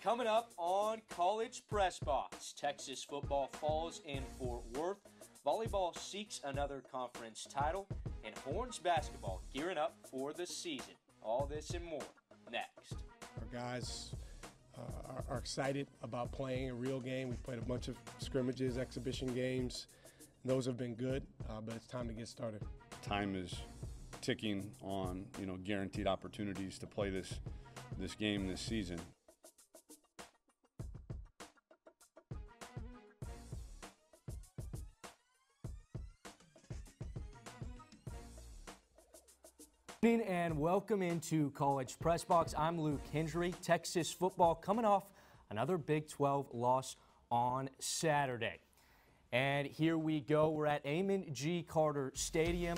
Coming up on College Press Box, Texas football falls in Fort Worth. Volleyball seeks another conference title, and Horns basketball gearing up for the season. All this and more next. Our guys are excited about playing a real game. We've played a bunch of scrimmages, exhibition games. Those have been good, but it's time to get started. Time is ticking on, guaranteed opportunities to play this game this season. And welcome into College Press Box. I'm Luke Hendry. Texas football coming off another Big 12 loss on Saturday. And here we go. We're at Amon G. Carter Stadium.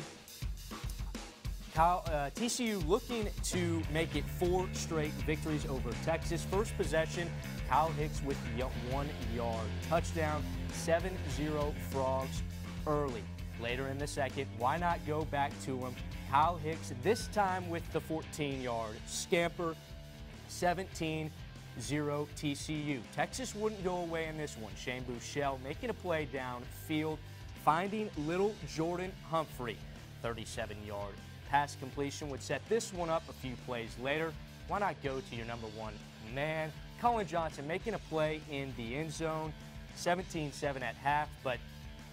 TCU looking to make it 4 straight victories over Texas. First possession, Kyle Hicks with the 1-yard touchdown. 7-0 Frogs early. Later in the second, why not go back to him? Kyle Hicks, this time with the 14-yard scamper, 17-0 TCU. Texas wouldn't go away in this one. Shane Buechele making a play downfield, finding little Jordan Humphrey. 37-yard pass completion would set this one up a few plays later. Why not go to your number one man? Colin Johnson making a play in the end zone, 17-7 at half, but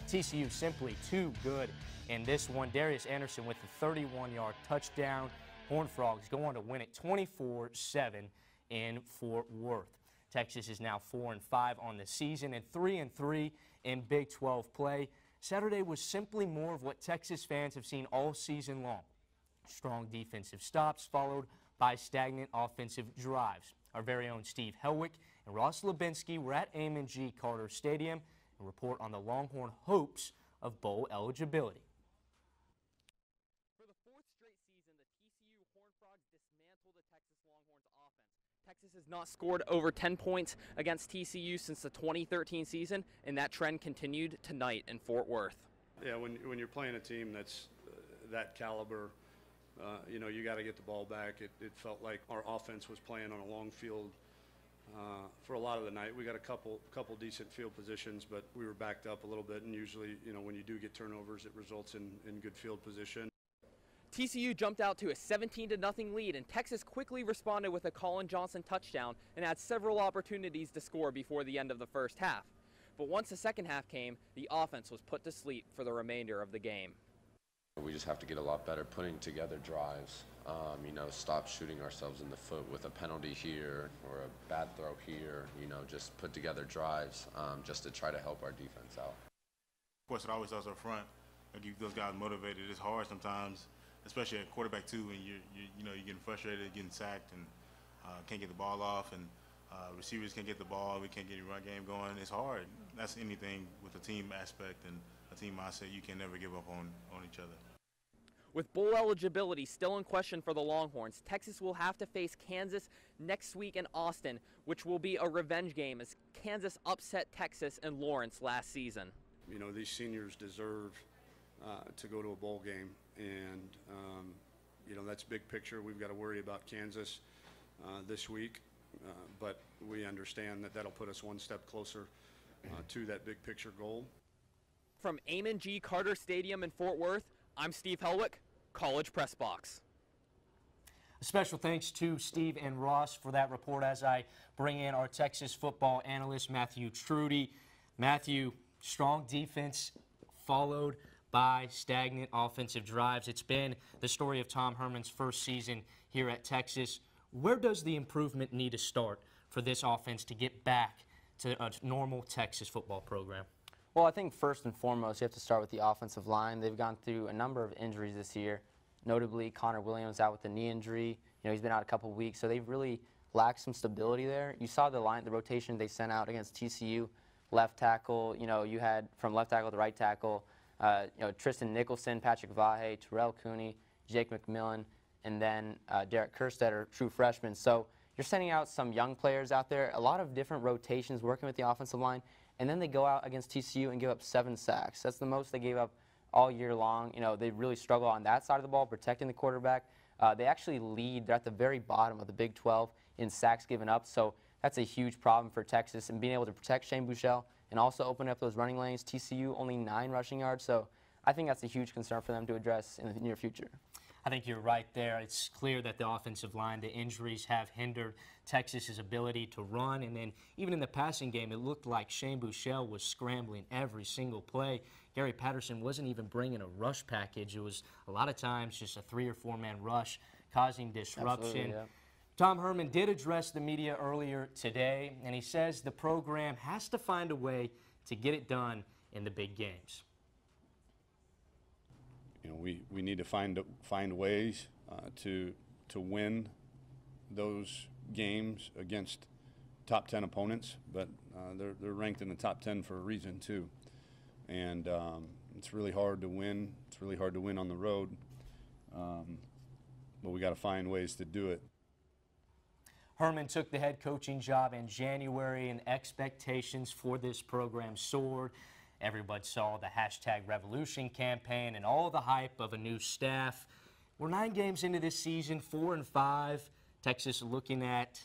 TCU simply too good in this one. Darius Anderson with the 31-yard touchdown. Horned Frogs go on to win it 24-7 in Fort Worth. Texas is now 4-5 on the season and 3-3 in Big 12 play. Saturday was simply more of what Texas fans have seen all season long. Strong defensive stops followed by stagnant offensive drives. Our very own Steve Helwick and Ross Lubinsky were at Amon G. Carter Stadium and report on the Longhorn hopes of bowl eligibility. For the 4th straight season, the TCU Horned Frogs dismantled the Texas Longhorns offense. Texas has not scored over 10 points against TCU since the 2013 season, and that trend continued tonight in Fort Worth. Yeah, when you're playing a team that's that caliber, you got to get the ball back. It felt like our offense was playing on a long field for a lot of the night. We got a couple decent field positions, but we were backed up a little bit, and usually, when you do get turnovers, it results in good field position. TCU jumped out to a 17-0 lead, and Texas quickly responded with a Colin Johnson touchdown and had several opportunities to score before the end of the first half. But once the second half came, the offense was put to sleep for the remainder of the game. We just have to get a lot better putting together drives. Stop shooting ourselves in the foot with a penalty here or a bad throw here. Just put together drives just to try to help our defense out. Of course, it always starts up front. Keep those guys motivated. It's hard sometimes, especially at quarterback too, when you're getting frustrated, getting sacked, and can't get the ball off, and receivers can't get the ball. We can't get your run game going. It's hard. That's anything with the team aspect and a team mindset. You can never give up on each other. With bowl eligibility still in question for the Longhorns, Texas will have to face Kansas next week in Austin, which will be a revenge game as Kansas upset Texas and Lawrence last season. These seniors deserve to go to a bowl game, and that's big picture. We've got to worry about Kansas this week, but we understand that that'll put us one step closer to that big picture goal. From Amon G. Carter Stadium in Fort Worth, I'm Steve Helwick, College Press Box. A special thanks to Steve and Ross for that report as I bring in our Texas football analyst, Matthew Truty. Matthew, strong defense followed by stagnant offensive drives. It's been the story of Tom Herman's first season here at Texas. Where does the improvement need to start for this offense to get back to a normal Texas football program? Well, I think first and foremost, you have to start with the offensive line. They've gone through a number of injuries this year, notably Connor Williams out with a knee injury. He's been out a couple of weeks, so they've really lacked some stability there. You saw the rotation they sent out against TCU, left tackle. You had from left tackle to right tackle, Tristan Nicholson, Patrick Vahe, Terrell Cooney, Jake McMillan, and then Derek Kerstetter, true freshman. So you're sending out some young players out there, a lot of different rotations working with the offensive line. And then they go out against TCU and give up 7 sacks. That's the most they gave up all year long. They really struggle on that side of the ball, protecting the quarterback. They actually lead. They're at the very bottom of the Big 12 in sacks given up. So that's a huge problem for Texas, and being able to protect Shane Buechele and also open up those running lanes. TCU only 9 rushing yards, so I think that's a huge concern for them to address in the near future. I think you're right there. It's clear that the offensive line, the injuries have hindered Texas's ability to run. And then even in the passing game, it looked like Shane Buechele was scrambling every single play. Gary Patterson wasn't even bringing a rush package. It was a lot of times just a 3 or 4 man rush causing disruption. Yeah. Tom Herman did address the media earlier today, and he says the program has to find a way to get it done in the big games. You know, we need to find ways to win those games against top 10 opponents, but they're ranked in the top 10 for a reason too. And it's really hard to win. It's really hard to win on the road, but we got to find ways to do it. Herman took the head coaching job in January, and expectations for this program soared. Everybody saw the #Revolution campaign and all the hype of a new staff. We're 9 games into this season, 4-5. Texas looking at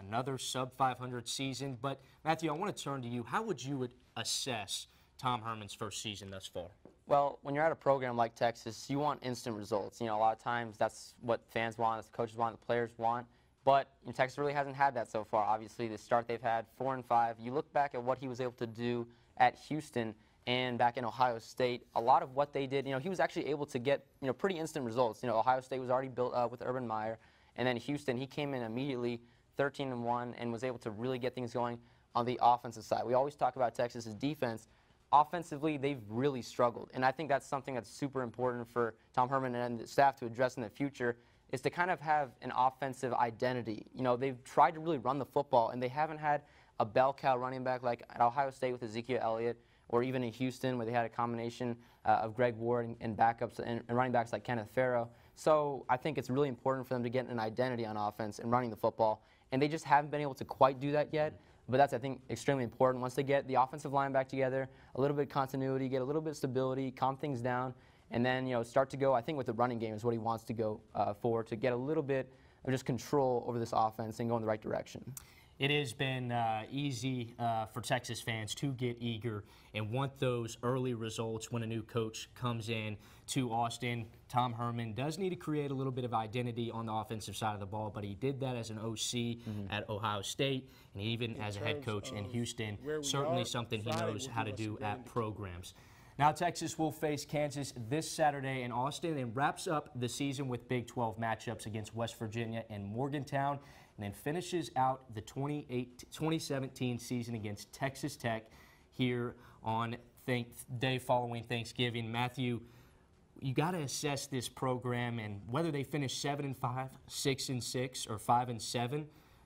another sub-500 season. But, Matthew, I want to turn to you. How would you assess Tom Herman's first season thus far? Well, when you're at a program like Texas, you want instant results. You know, a lot of times that's what fans want, that's what coaches want, the players want. But Texas really hasn't had that so far. Obviously, the start they've had, 4-5. You look back at what he was able to do at Houston and back in Ohio State, a lot of what they did, you know, he was actually able to get, you know, pretty instant results. You know, Ohio State was already built up with Urban Meyer, and then Houston, he came in immediately 13-1 and was able to really get things going on the offensive side. We always talk about Texas's defense. Offensively, they've really struggled, and I think that's something that's super important for Tom Herman and the staff to address in the future, is to kind of have an offensive identity. You know, they've tried to really run the football, and they haven't had a bell cow running back like at Ohio State with Ezekiel Elliott, or even in Houston where they had a combination of Greg Ward and backups and running backs like Kenneth Farrow. So I think it's really important for them to get an identity on offense and running the football, and they just haven't been able to quite do that yet. But that's, I think, extremely important. Once they get the offensive line back together, a little bit of continuity, get a little bit of stability, calm things down, and then, you know, start to go, I think, with the running game is what he wants to go for, to get a little bit of just control over this offense and go in the right direction. It has been easy for Texas fans to get eager and want those early results when a new coach comes in to Austin. Tom Herman does need to create a little bit of identity on the offensive side of the ball, but he did that as an OC at Ohio State, and even as a head coach in Houston. Certainly something he knows how to do at programs. Now Texas will face Kansas this Saturday in Austin and wraps up the season with Big 12 matchups against West Virginia and Morgantown, and then finishes out the 2017 season against Texas Tech here on day following Thanksgiving. Matthew, you got to assess this program, and whether they finish 7-5, 6-6, or 5-7,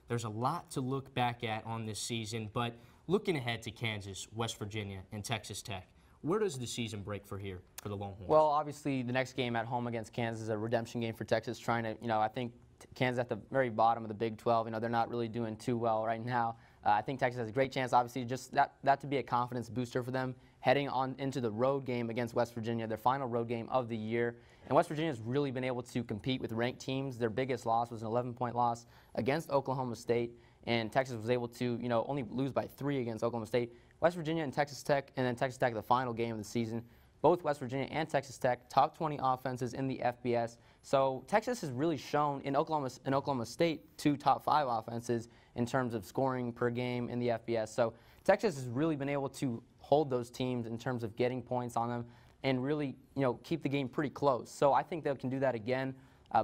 there's a lot to look back at on this season. But looking ahead to Kansas, West Virginia, and Texas Tech, where does the season break for the Longhorns? Well, obviously, the next game at home against Kansas is a redemption game for Texas, trying to, you know, I think Kansas at the very bottom of the Big 12, you know, they're not really doing too well right now. I think Texas has a great chance, obviously, just that to be a confidence booster for them heading on into the road game against West Virginia, their final road game of the year. And West Virginia has really been able to compete with ranked teams. Their biggest loss was an 11-point loss against Oklahoma State, and Texas was able to, you know, only lose by 3 against Oklahoma State. West Virginia and Texas Tech, and then Texas Tech the final game of the season. Both West Virginia and Texas Tech, top 20 offenses in the FBS. So Texas has really shown in Oklahoma State 2 top 5 offenses in terms of scoring per game in the FBS. So Texas has really been able to hold those teams in terms of getting points on them and really, you know, keep the game pretty close. So I think they can do that again,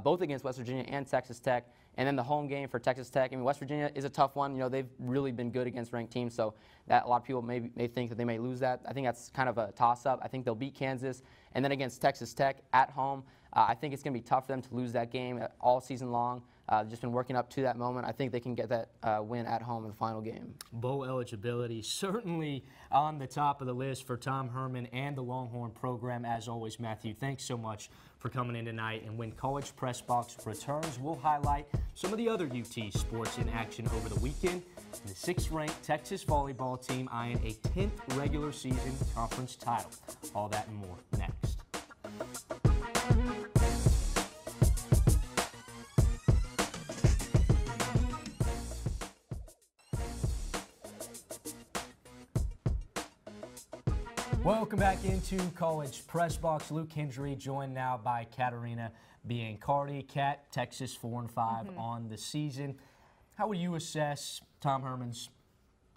both against West Virginia and Texas Tech. And then the home game for Texas Tech. I mean, West Virginia is a tough one. You know, they've really been good against ranked teams, so that a lot of people may think that they may lose that. I think that's kind of a toss-up. I think they'll beat Kansas. And then against Texas Tech at home, I think it's going to be tough for them to lose that game all season long. Just been working up to that moment. I think they can get that win at home in the final game. Bowl eligibility certainly on the top of the list for Tom Herman and the Longhorn program. As always, Matthew, thanks so much for coming in tonight. And when College Press Box returns, we'll highlight some of the other UT sports in action over the weekend. The 6th-ranked Texas volleyball team eyeing a 10th regular season conference title. All that and more next. Welcome back into College Press Box. Luke Hendry joined now by Katarina Biancardi. Kat, Texas 4-5 on the season. How would you assess Tom Herman's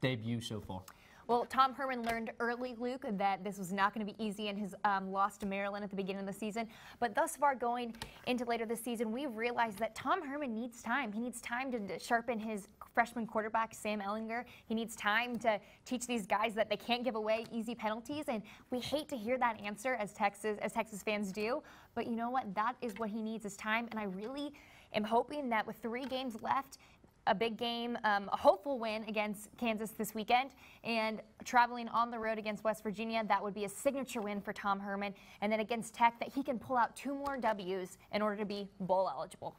debut so far? Well, Tom Herman learned early, Luke, that this was not going to be easy in his loss to Maryland at the beginning of the season. But thus far, going into later this season, we've realized that Tom Herman needs time. He needs time to sharpen his freshman quarterback, Sam Ehlinger. He needs time to teach these guys that they can't give away easy penalties. And we hate to hear that answer as Texas fans do. But you know what? That is what he needs, is time. And I really am hoping that with 3 games left, a big game, a hopeful win against Kansas this weekend, and traveling on the road against West Virginia, that would be a signature win for Tom Herman. And then against Tech, that he can pull out 2 more W's in order to be bowl eligible.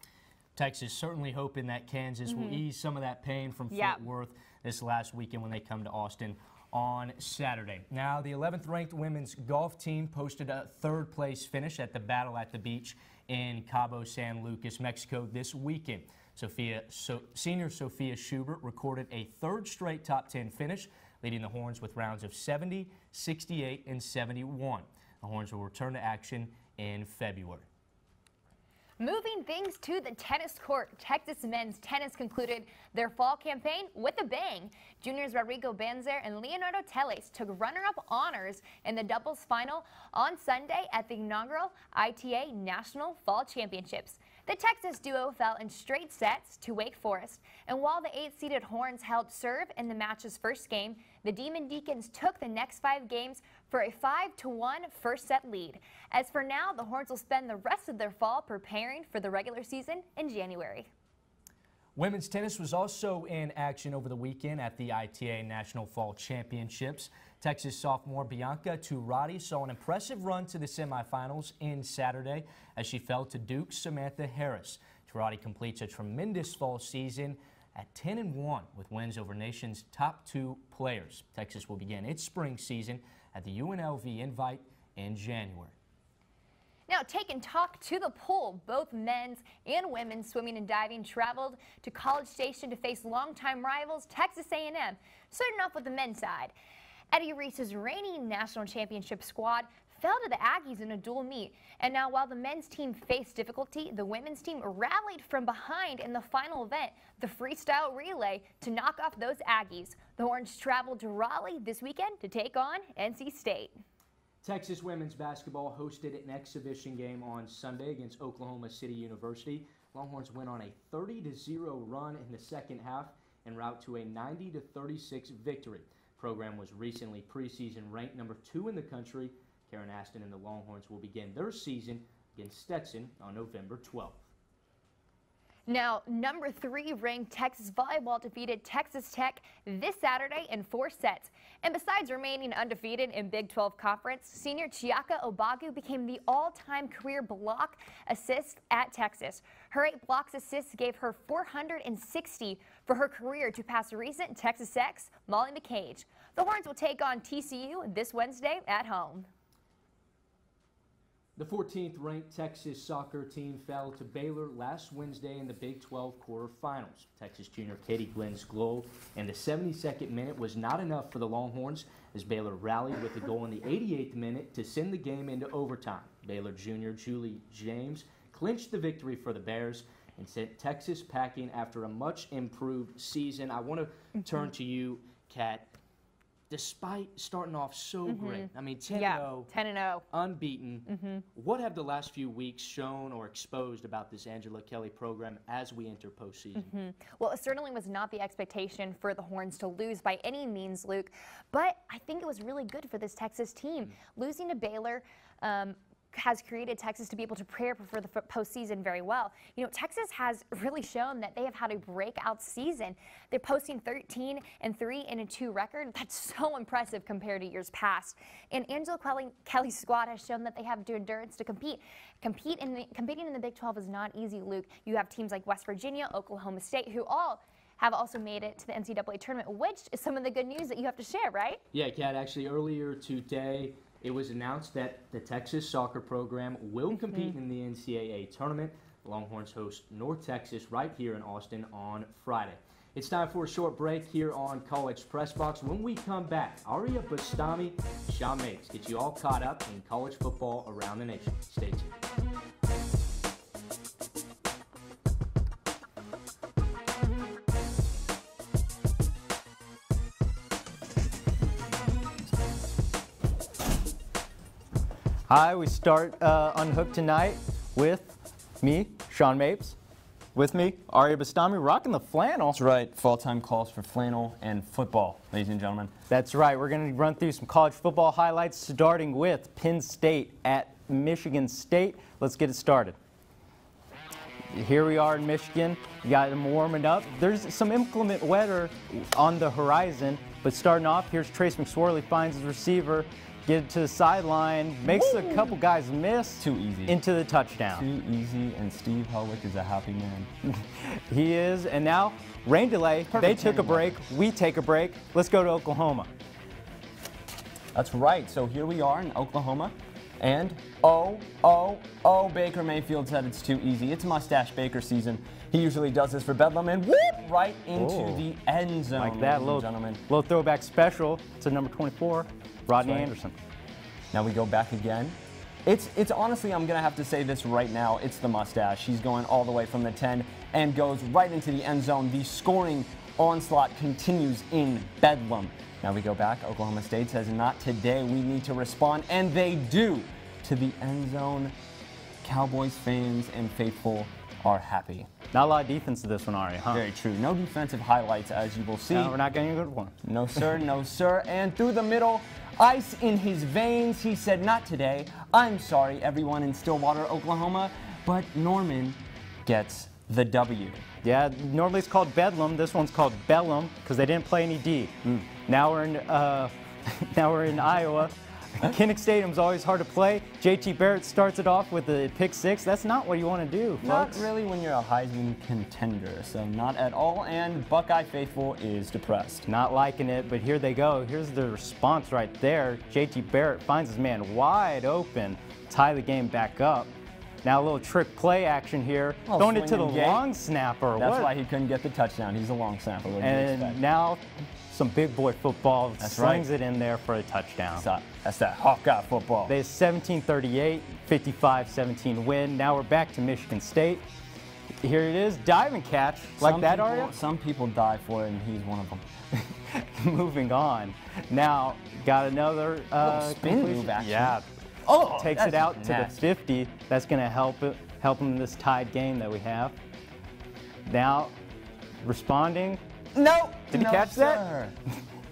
Texas certainly hoping that Kansas will ease some of that pain from Fort Worth this last weekend when they come to Austin on Saturday. Now, the 11th ranked women's golf team posted a 3rd place finish at the Battle at the Beach in Cabo San Lucas, Mexico this weekend. Senior Sophia Schubert recorded a 3rd straight top 10 finish, leading the Horns with rounds of 70, 68, and 71. The Horns will return to action in February. Moving things to the tennis court, Texas men's tennis concluded their fall campaign with a bang. Juniors Rodrigo Banzer and Leonardo Teles took runner-up honors in the doubles final on Sunday at the inaugural ITA National Fall Championships. The Texas duo fell in straight sets to Wake Forest, and while the 8-seeded Horns held serve in the match's first game, the Demon Deacons took the next 5 games for a 5-1 first set lead. As for now, the Horns will spend the rest of their fall preparing for the regular season in January. Women's tennis was also in action over the weekend at the ITA National Fall Championships. Texas sophomore Bianca Truty saw an impressive run to the semifinals in Saturday as she fell to Duke's Samantha Harris. Truty completes a tremendous fall season at 10-1 with wins over nation's top 2 players. Texas will begin its spring season at the UNLV Invite in January. Now, taking talk to the pool, both men's and women's swimming and diving traveled to College Station to face longtime rivals Texas A&M. Starting off with the men's side, Eddie Reese's reigning national championship squad fell to the Aggies in a dual meet. And now, while the men's team faced difficulty, the women's team rallied from behind in the final event, the freestyle relay, to knock off those Aggies. The Horns traveled to Raleigh this weekend to take on NC State. Texas women's basketball hosted an exhibition game on Sunday against Oklahoma City University. Longhorns went on a 30-0 run in the second half en route to a 90-36 victory. The program was recently preseason ranked number 2 in the country. Karen Aston and the Longhorns will begin their season against Stetson on November 12th. Now, number 3 ranked Texas volleyball defeated Texas Tech this Saturday in 4 sets. And besides remaining undefeated in Big 12 Conference, senior Chiaka Obagu became the all-time career block assist at Texas. Her 8 blocks assists gave her 460 for her career to pass recent Texas Tech's Molly McCage. The Horns will take on TCU this Wednesday at home. The 14th ranked Texas soccer team fell to Baylor last Wednesday in the Big 12 quarterfinals. Texas junior Katie Glynn's goal in the 72nd minute was not enough for the Longhorns as Baylor rallied with a goal in the 88th minute to send the game into overtime. Baylor junior Julie James clinched the victory for the Bears and sent Texas packing after a much improved season. I want to turn to you, Kat. Despite starting off so great, I mean 10-0, 10-0, unbeaten, what have the last few weeks shown or exposed about this Angela Kelly program as we enter postseason? Well, it certainly was not the expectation for the Horns to lose by any means, Luke, but I think it was really good for this Texas team. Losing to Baylor has created Texas to be able to prepare for the postseason very well. You know, Texas has really shown that they have had a breakout season. They're posting 13-3 and a 2 record. That's so impressive compared to years past. And Angela Kelly's squad has shown that they have the endurance to compete. Competing in the Big 12 is not easy, Luke. You have teams like West Virginia, Oklahoma State, who all have also made it to the NCAA tournament, which is some of the good news that you have to share, right? Yeah, Kat, actually earlier today, it was announced that the Texas soccer program will compete in the NCAA tournament. The Longhorns host North Texas right here in Austin on Friday. It's time for a short break here on College Press Box. When we come back, Ariea Bastami, Sean Mapes get you all caught up in college football around the nation. Stay tuned. Hi, we start Unhooked tonight with me, Sean Mapes. With me, Ariea Bastami, rocking the flannel. That's right, fall-time calls for flannel and football, ladies and gentlemen. That's right, we're going to run through some college football highlights, starting with Penn State at Michigan State. Let's get it started. Here we are in Michigan. You got them warming up. There's some inclement weather on the horizon, but starting off, here's Trace McSorley, finds his receiver, get it to the sideline, makes a couple guys miss. Too easy. Into the touchdown. Too easy, and Steve Helwick is a happy man. He is, and now, rain delay. They took a break. We take a break. Let's go to Oklahoma. That's right, so here we are in Oklahoma, and Baker Mayfield said it's too easy. It's Mustache Baker season. He usually does this for Bedlam, and whoop, right into the end zone, like that, little throwback special to number 24. Rodney Anderson. Now we go back again. It's honestly, I'm going to have to say this right now, it's the mustache. He's going all the way from the 10 and goes right into the end zone. The scoring onslaught continues in Bedlam. Now we go back. Oklahoma State says, not today. We need to respond, and they do to the end zone. Cowboys fans and faithful are happy. Not a lot of defense to this one, Ari, huh? Very true. No defensive highlights, as you will see. No, we're not getting a good one. No, sir. No, sir. And through the middle, ice in his veins. He said, not today. I'm sorry, everyone in Stillwater, Oklahoma, but Norman gets the W. Yeah, normally it's called Bedlam. This one's called Bellum because they didn't play any D. Now we're in Iowa. Kinnick Stadium's always hard to play. JT Barrett starts it off with a pick 6. That's not what you want to do, folks. Not really when you're a Heisman contender, so not at all. And Buckeye faithful is depressed. Not liking it, but here they go. Here's the response right there. JT Barrett finds his man wide open, tie the game back up. Now a little trick play action here. Throwing it to the long snapper. That's why he couldn't get the touchdown. He's a long snapper. And now some big boy football. Slings it in there for a touchdown. That's that Hawkeye football. They 17-38, 55-17 win. Now we're back to Michigan State. Here it is, dive and catch. Like that, Ariea? Some people die for it, and he's one of them. Moving on. Now, got another spin move, actually. Yeah. Takes it out to the 50. That's going to help him in this tied game that we have. Now, responding. No. Did he catch that?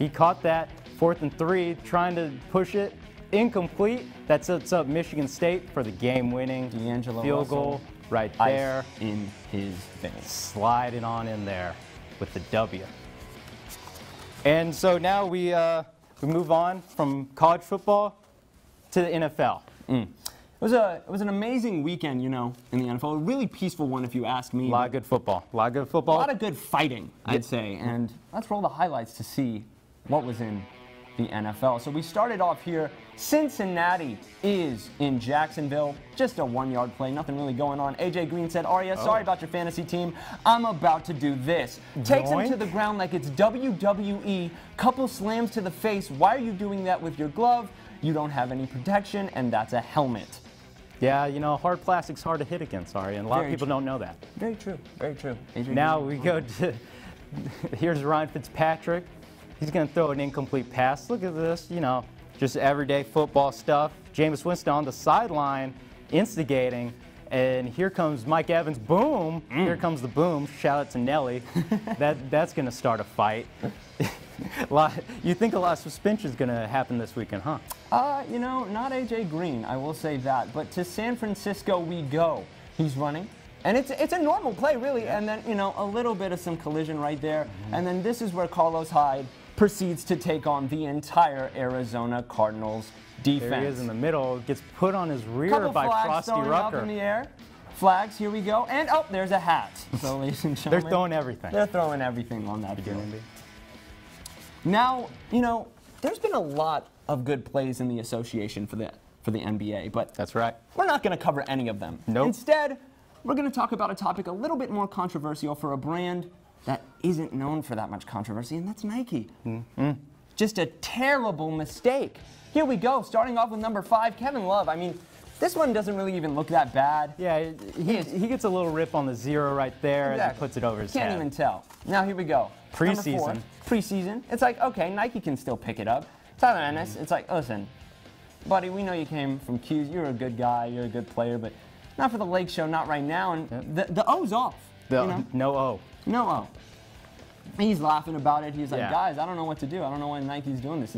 He caught that. 4th and 3, trying to push it. Incomplete. That sets up Michigan State for the game-winning field goal right there. Ice in his veins. Slide it on in there with the W. And so now we move on from college football to the NFL. It was an amazing weekend, you know, in the NFL. A really peaceful one, if you ask me. A lot of good football. A lot of good football. A lot of good fighting, I'd say. And let's roll the highlights to see what was in the NFL. So we started off here. Cincinnati is in Jacksonville. Just a 1-yard play. Nothing really going on. AJ Green said, Ariea, sorry about your fantasy team. I'm about to do this. Takes him to the ground like it's WWE. Couple slams to the face. Why are you doing that with your glove? You don't have any protection, and that's a helmet. Yeah, you know, hard plastic's hard to hit against, Ariea, and a lot of people don't know that. Very true, very true. Now we go to, here's Ryan Fitzpatrick. He's going to throw an incomplete pass. Look at this, you know, just everyday football stuff. Jameis Winston on the sideline, instigating, and here comes Mike Evans. Boom! Here comes the boom. Shout out to Nelly. That's going to start a fight. You think a lot of suspension is going to happen this weekend, huh? You know, not AJ Green, I will say that. But to San Francisco we go. He's running. And it's a normal play, really. And then, you know, a little bit of some collision right there. And then this is where Carlos Hyde proceeds to take on the entire Arizona Cardinals defense. There he is in the middle. Gets put on his rear by Frosty Rucker. Up in the air. Flags, here we go. And, oh, there's a hat. So, ladies and gentlemen. They're throwing everything. They're throwing everything on that field. Now, you know, there's been a lot of good plays in the association for the NBA, but that's right. We're not going to cover any of them. Nope. Instead, we're going to talk about a topic a little bit more controversial for a brand that isn't known for that much controversy, and that's Nike. Just a terrible mistake. Here we go, starting off with number 5, Kevin Love. I mean, this one doesn't really even look that bad. Yeah, he gets a little rip on the 0 right there as he puts it over his head. Can't even tell. Now here we go. Preseason. Number 4, preseason. It's like, okay, Nike can still pick it up. Tyler Ennis, it's like, listen, buddy, we know you came from Q's. You're a good guy. You're a good player, but not for the Lake Show, not right now. And the O's off. No O. No O. He's laughing about it. He's like, Yeah. guys, I don't know what to do. I don't know why Nike's doing this.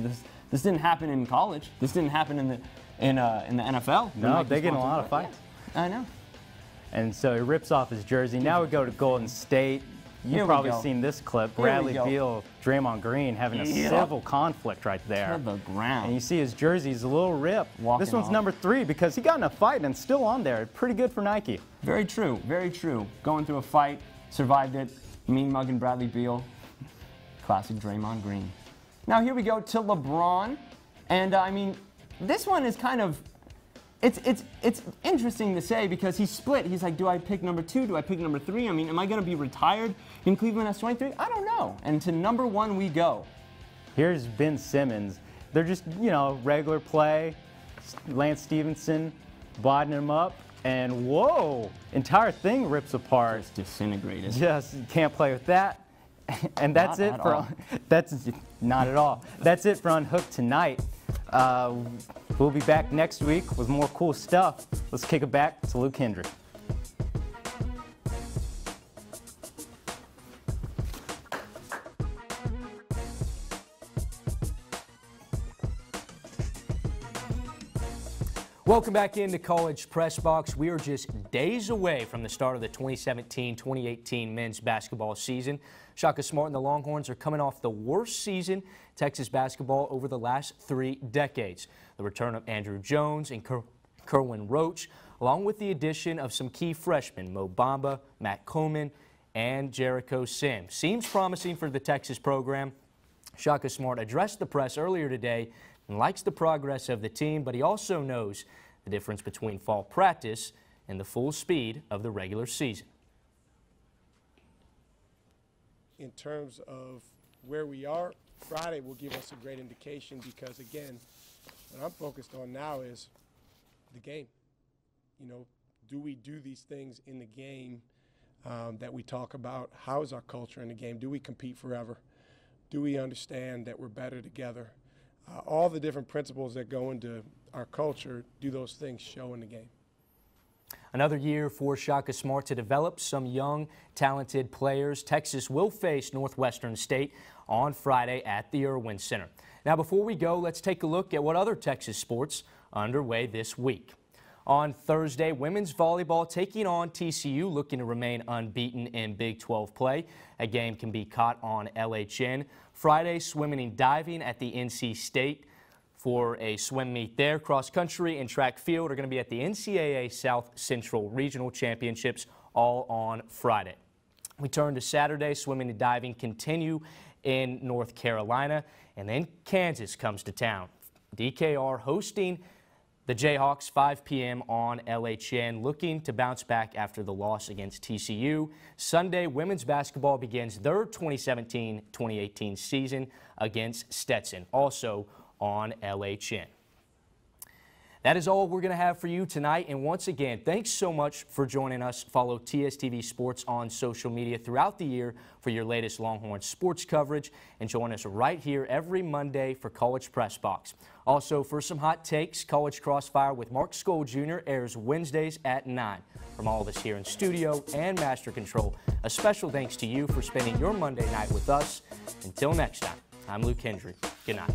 This didn't happen in college. This didn't happen in the NFL. No, they get in a lot of fights. Yeah, I know. And so he rips off his jersey. Now we go to Golden State. You've probably seen this clip. Bradley Beal, Draymond Green having a civil conflict right there. To the ground. And you see his jersey's a little ripped. This one's off. number 3 because he got in a fight and still on there. Pretty good for Nike. Very true. Very true. Going through a fight, survived it. Mean mugging Bradley Beal. Classic Draymond Green. Now here we go to LeBron. And I mean, this one is kind of, it's interesting to say because he's split. He's like, do I pick number 2? Do I pick number 3? I mean, am I going to be retired in Cleveland as 23? I don't know. And to number 1 we go. Here's Ben Simmons. They're just, regular play. Lance Stevenson bodying him up. And whoa, entire thing rips apart. Just disintegrated. Just can't play with that. And that's it for that's not at all. That's it for Unhooked tonight. We'll be back next week with more cool stuff. Let's kick it back to Luke Hendry. Welcome back into College Press Box. We are just days away from the start of the 2017-2018 men's basketball season. Shaka Smart and the Longhorns are coming off the worst season Texas basketball over the last 3 decades. The return of Andrew Jones and Kerwin Roach, along with the addition of some key freshmen, Mo Bamba, Matt Coleman, and Jericho Sims. Seems promising for the Texas program. Shaka Smart addressed the press earlier today and likes the progress of the team, but he also knows the difference between fall practice and the full speed of the regular season. In terms of where we are, Friday will give us a great indication because, again, what I'm focused on now is the game. Do we do these things in the game that we talk about? How is our culture in the game? Do we compete forever? Do we understand that we're better together? All the different principles that go into our culture, do those things show in the game? Another year for Shaka Smart to develop some young, talented players. Texas will face Northwestern State on Friday at the Irwin Center. Now, before we go, let's take a look at what other Texas sports are underway this week. On Thursday, women's volleyball taking on TCU, looking to remain unbeaten in Big 12 play. A game can be caught on LHN. Friday, swimming and diving at the NC State for a swim meet there. Cross country and track field are going to be at the NCAA South Central Regional Championships, all on Friday. We turn to Saturday. Swimming and diving continue in North Carolina, and then Kansas comes to town. DKR hosting the Jayhawks, 5 p.m. on LHN, looking to bounce back after the loss against TCU. Sunday, women's basketball begins their 2017-2018 season against Stetson, also on LHN. That is all we're going to have for you tonight. And once again, thanks so much for joining us. Follow TSTV Sports on social media throughout the year for your latest Longhorn sports coverage. And join us right here every Monday for College Press Box. Also, for some hot takes, College Crossfire with Mark Skoll Jr. airs Wednesdays at 9. From all of us here in studio and Master Control, a special thanks to you for spending your Monday night with us. Until next time, I'm Luke Hendry. Good night.